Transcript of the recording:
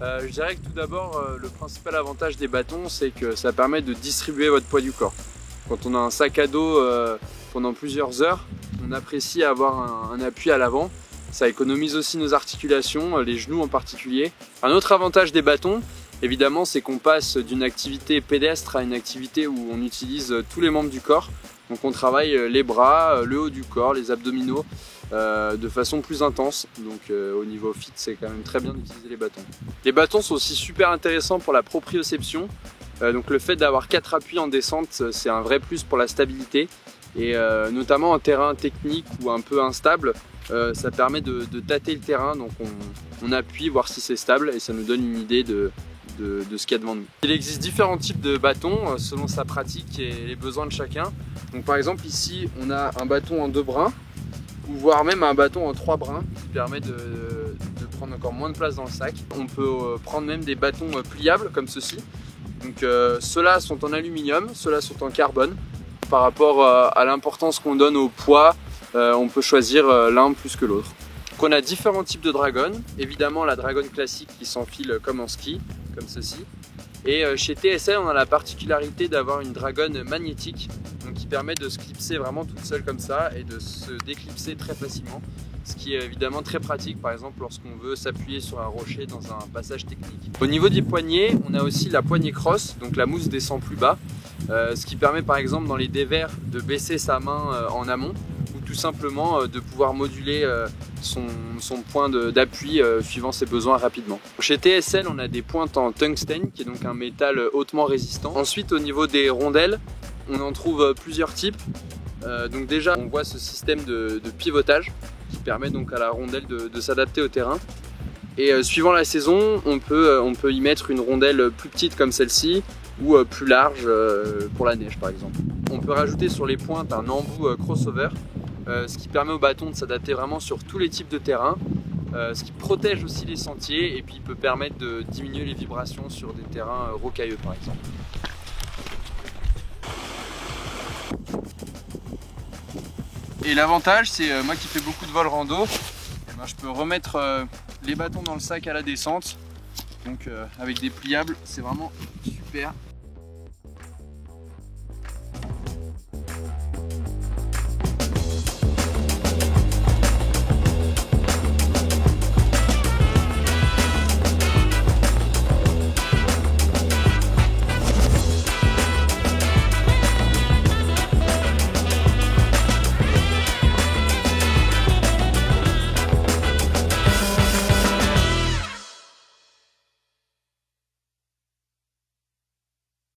Je dirais que tout d'abord, le principal avantage des bâtons, c'est que ça permet de distribuer votre poids du corps. Quand on a un sac à dos pendant plusieurs heures, on apprécie avoir un appui à l'avant. Ça économise aussi nos articulations, les genoux en particulier. Un autre avantage des bâtons, évidemment, c'est qu'on passe d'une activité pédestre à une activité où on utilise tous les membres du corps. Donc on travaille les bras, le haut du corps, les abdominaux de façon plus intense. Donc au niveau fit, c'est quand même très bien d'utiliser les bâtons. Les bâtons sont aussi super intéressants pour la proprioception. Donc le fait d'avoir 4 appuis en descente, c'est un vrai plus pour la stabilité. Et notamment en terrain technique ou un peu instable, ça permet de tâter le terrain. Donc on appuie, voir si c'est stable et ça nous donne une idée de ce qu'il y a devant nous. Il existe différents types de bâtons selon sa pratique et les besoins de chacun. Donc par exemple ici on a un bâton en 2 brins ou voire même un bâton en 3 brins qui permet de prendre encore moins de place dans le sac. On peut prendre même des bâtons pliables comme ceci. Donc ceux-là sont en aluminium, ceux-là sont en carbone. Par rapport à l'importance qu'on donne au poids, on peut choisir l'un plus que l'autre. On a différents types de dragon. Évidemment la dragon classique qui s'enfile comme en ski, comme ceci. Et chez TSL on a la particularité d'avoir une dragon magnétique, donc qui permet de se clipser vraiment toute seule comme ça et de se déclipser très facilement. Ce qui est évidemment très pratique par exemple lorsqu'on veut s'appuyer sur un rocher dans un passage technique. Au niveau des poignets, on a aussi la poignée cross, donc la mousse descend plus bas. Ce qui permet par exemple dans les dévers de baisser sa main en amont ou tout simplement de pouvoir moduler son point d'appui suivant ses besoins rapidement. Chez TSL on a des pointes en tungstène qui est donc un métal hautement résistant. Ensuite au niveau des rondelles on en trouve plusieurs types. Donc déjà on voit ce système de pivotage qui permet donc à la rondelle de s'adapter au terrain. Et suivant la saison on peut y mettre une rondelle plus petite comme celle-ci ou plus large pour la neige par exemple. On peut rajouter sur les pointes un embout crossover, ce qui permet au bâton de s'adapter vraiment sur tous les types de terrain, ce qui protège aussi les sentiers et puis peut permettre de diminuer les vibrations sur des terrains rocailleux par exemple. Et l'avantage c'est moi qui fais beaucoup de vol rando, et ben, je peux remettre les bâtons dans le sac à la descente, donc avec des pliables, c'est vraiment super.